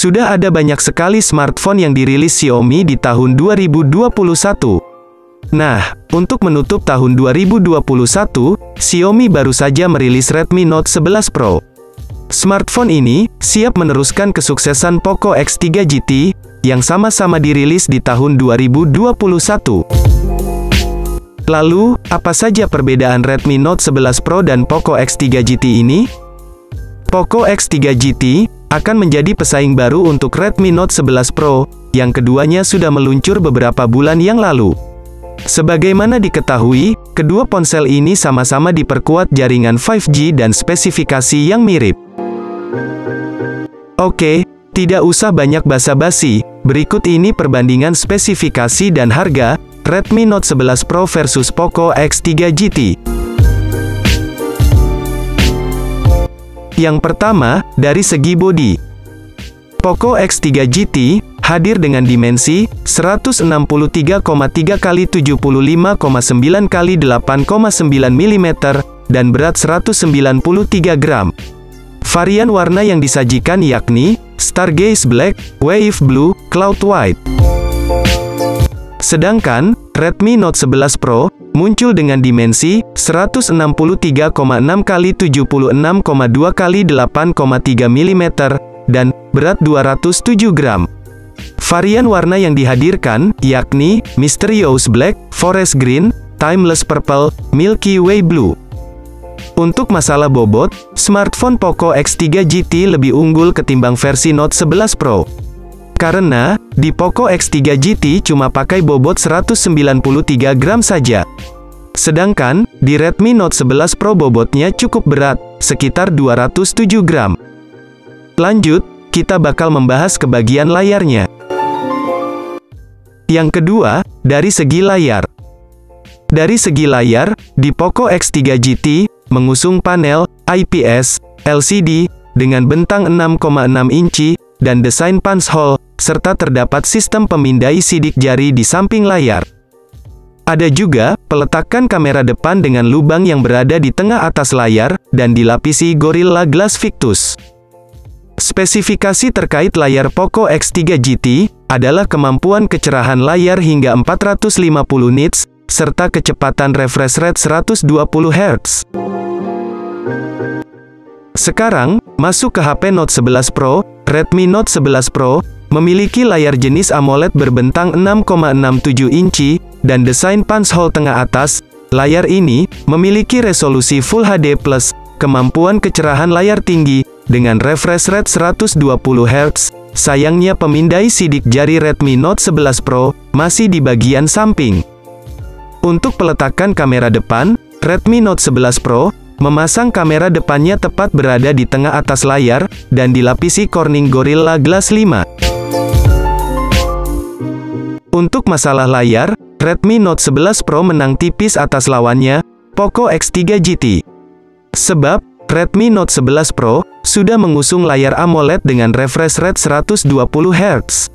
Sudah ada banyak sekali smartphone yang dirilis Xiaomi di tahun 2021. Nah, untuk menutup tahun 2021, Xiaomi baru saja merilis Redmi Note 11 Pro. Smartphone ini siap meneruskan kesuksesan Poco X3 GT yang sama-sama dirilis di tahun 2021. Lalu, apa saja perbedaan Redmi Note 11 Pro dan Poco X3 GT ini? Poco X3 GT akan menjadi pesaing baru untuk Redmi Note 11 Pro, yang keduanya sudah meluncur beberapa bulan yang lalu. Sebagaimana diketahui, kedua ponsel ini sama-sama diperkuat jaringan 5G dan spesifikasi yang mirip. Oke, tidak usah banyak basa-basi, berikut ini perbandingan spesifikasi dan harga Redmi Note 11 Pro versus Poco X3 GT. Yang pertama, dari segi bodi. Poco X3 GT hadir dengan dimensi 163,3 x 75,9 x 8,9 mm dan berat 193 gram. Varian warna yang disajikan yakni Stargaze Black, Wave Blue, Cloud White. Sedangkan Redmi Note 11 Pro muncul dengan dimensi 163,6 x 76,2 x 8,3 mm dan berat 207 gram. Varian warna yang dihadirkan yakni Mysterious Black, Forest Green, Timeless Purple, Milky Way Blue. Untuk masalah bobot, smartphone Poco X3 GT lebih unggul ketimbang versi Note 11 Pro. Karena, di Poco X3 GT cuma pakai bobot 193 gram saja. Sedangkan, di Redmi Note 11 Pro bobotnya cukup berat, sekitar 207 gram. Lanjut, kita bakal membahas ke bagian layarnya. Yang kedua, dari segi layar. Dari segi layar, di Poco X3 GT, mengusung panel IPS LCD, dengan bentang 6,6 inci, dan desain punch hole, serta terdapat sistem pemindai sidik jari di samping layar. Ada juga peletakan kamera depan dengan lubang yang berada di tengah atas layar, dan dilapisi Gorilla Glass Victus. Spesifikasi terkait layar Poco X3 GT, adalah kemampuan kecerahan layar hingga 450 nits, serta kecepatan refresh rate 120 Hz. Sekarang, masuk ke HP Note 11 Pro. Redmi Note 11 Pro memiliki layar jenis AMOLED berbentang 6,67 inci, dan desain punch hole tengah atas. Layar ini memiliki resolusi Full HD+, kemampuan kecerahan layar tinggi, dengan refresh rate 120 Hz. Sayangnya pemindai sidik jari Redmi Note 11 Pro masih di bagian samping. Untuk peletakan kamera depan, Redmi Note 11 Pro memasang kamera depannya tepat berada di tengah atas layar, dan dilapisi Corning Gorilla Glass 5. Untuk masalah layar, Redmi Note 11 Pro menang tipis atas lawannya, Poco X3 GT. Sebab, Redmi Note 11 Pro sudah mengusung layar AMOLED dengan refresh rate 120 Hz.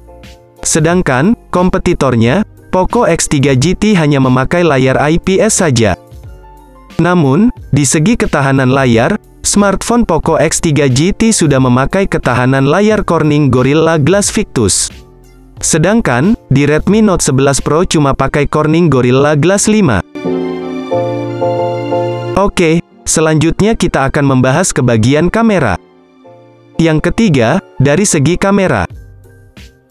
Sedangkan, kompetitornya, Poco X3 GT hanya memakai layar IPS saja. Namun, di segi ketahanan layar, smartphone Poco X3 GT sudah memakai ketahanan layar Corning Gorilla Glass Victus. Sedangkan, di Redmi Note 11 Pro cuma pakai Corning Gorilla Glass 5. Oke, selanjutnya kita akan membahas ke bagian kamera. Yang ketiga, dari segi kamera.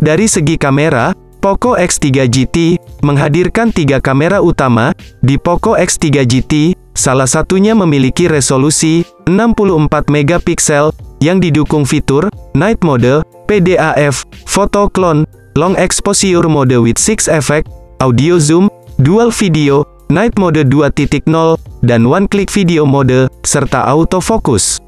Dari segi kamera, Poco X3 GT menghadirkan 3 kamera utama. Di Poco X3 GT, salah satunya memiliki resolusi 64 megapiksel yang didukung fitur Night Mode, PDAF, Photo Clone, Long Exposure Mode with 6 Effect, Audio Zoom, Dual Video, Night Mode 2.0, dan One Click Video Mode, serta Autofocus.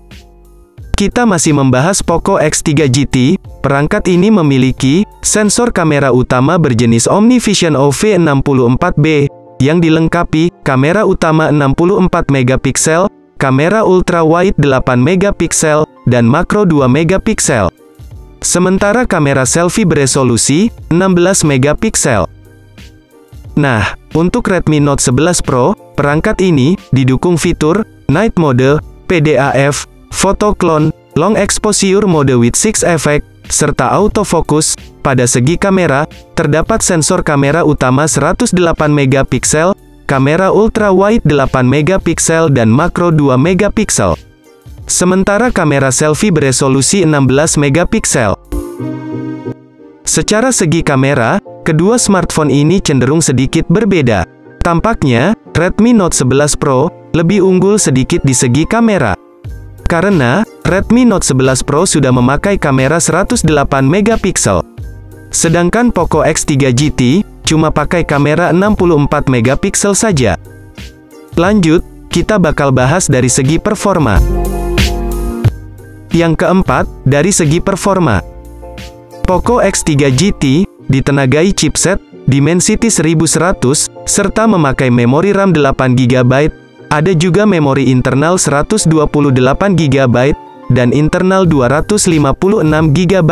Kita masih membahas Poco X3 GT. Perangkat ini memiliki sensor kamera utama berjenis OmniVision OV64B, yang dilengkapi kamera utama 64 megapiksel, kamera ultra wide 8 megapiksel, dan makro 2 megapiksel. Sementara kamera selfie beresolusi 16 megapiksel. Nah, untuk Redmi Note 11 Pro, perangkat ini didukung fitur Night Mode, PDAF, Photo Clone, Long Exposure Mode with 6 Effect, serta autofocus. Pada segi kamera, terdapat sensor kamera utama 108 megapiksel, kamera ultrawide 8 megapiksel dan makro 2 megapiksel. Sementara kamera selfie beresolusi 16 megapiksel. Secara segi kamera, kedua smartphone ini cenderung sedikit berbeda. Tampaknya, Redmi Note 11 Pro lebih unggul sedikit di segi kamera. Karena, Redmi Note 11 Pro sudah memakai kamera 108 megapiksel. Sedangkan Poco X3 GT cuma pakai kamera 64 megapiksel saja. Lanjut, kita bakal bahas dari segi performa. Yang keempat, dari segi performa. Poco X3 GT ditenagai chipset Dimensity 1100 serta memakai memori RAM 8 GB, ada juga memori internal 128 GB dan internal 256 GB.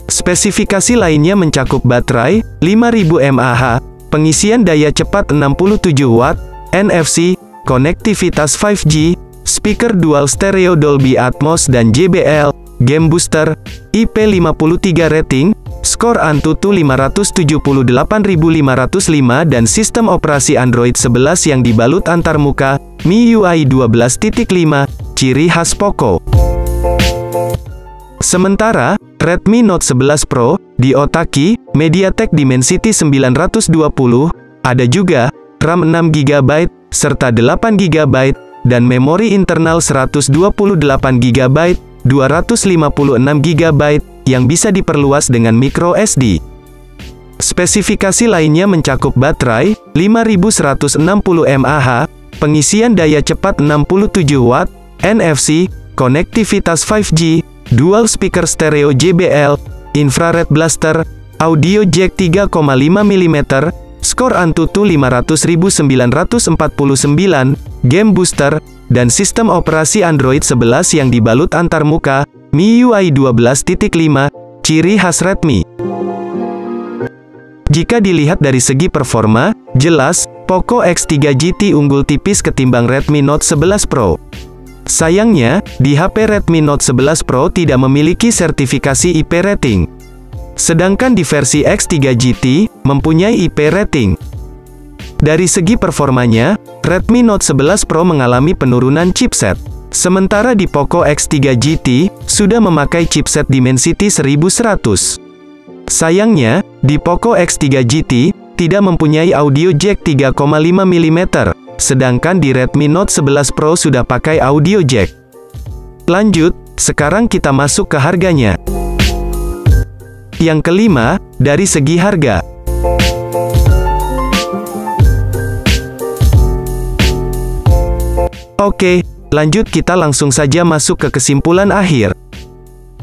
Spesifikasi lainnya mencakup baterai 5000 mAh, pengisian daya cepat 67 Watt, NFC, konektivitas 5G, speaker dual stereo Dolby Atmos dan JBL, game booster, IP53 rating, skor Antutu 578.505 dan sistem operasi Android 11 yang dibalut antarmuka, MIUI 12.5, ciri khas Poco. Sementara, Redmi Note 11 Pro diotaki MediaTek Dimensity 920, ada juga RAM 6 GB serta 8 GB dan memori internal 128 GB, 256 GB yang bisa diperluas dengan micro SD. Spesifikasi lainnya mencakup baterai 5160 mAh, pengisian daya cepat 67 Watt, NFC, konektivitas 5G, dual speaker stereo JBL, infrared blaster, audio jack 3,5 mm, skor Antutu 500.949, game booster, dan sistem operasi Android 11 yang dibalut antarmuka, MIUI 12.5, ciri khas Redmi. Jika dilihat dari segi performa, jelas, Poco X3 GT unggul tipis ketimbang Redmi Note 11 Pro. Sayangnya, di HP Redmi Note 11 Pro tidak memiliki sertifikasi IP rating. Sedangkan di versi X3 GT, mempunyai IP rating. Dari segi performanya, Redmi Note 11 Pro mengalami penurunan chipset. Sementara di Poco X3 GT, sudah memakai chipset Dimensity 1100. Sayangnya, di Poco X3 GT, tidak mempunyai audio jack 3,5 mm, sedangkan di Redmi Note 11 Pro sudah pakai audio jack. Lanjut, sekarang kita masuk ke harganya. Yang kelima, dari segi harga. Oke, lanjut kita langsung saja masuk ke kesimpulan akhir.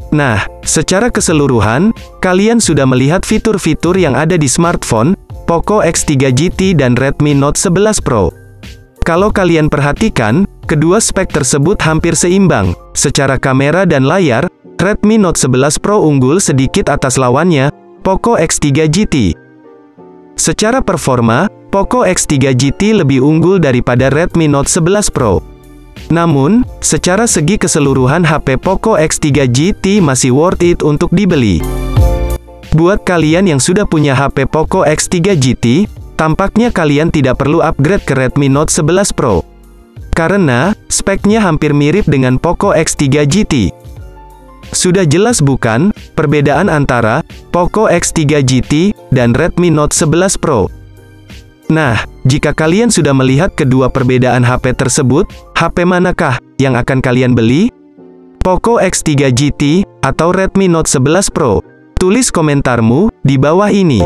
Nah, secara keseluruhan, kalian sudah melihat fitur-fitur yang ada di smartphone, Poco X3 GT dan Redmi Note 11 Pro. Kalau kalian perhatikan, kedua spek tersebut hampir seimbang. Secara kamera dan layar, Redmi Note 11 Pro unggul sedikit atas lawannya, Poco X3 GT. Secara performa, Poco X3 GT lebih unggul daripada Redmi Note 11 Pro. Namun, secara segi keseluruhan HP Poco X3 GT masih worth it untuk dibeli. Buat kalian yang sudah punya HP Poco X3 GT, tampaknya kalian tidak perlu upgrade ke Redmi Note 11 Pro. Karena, speknya hampir mirip dengan Poco X3 GT. Sudah jelas bukan, perbedaan antara Poco X3 GT dan Redmi Note 11 Pro? Nah, jika kalian sudah melihat kedua perbedaan HP tersebut, HP manakah yang akan kalian beli? Poco X3 GT atau Redmi Note 11 Pro? Tulis komentarmu di bawah ini.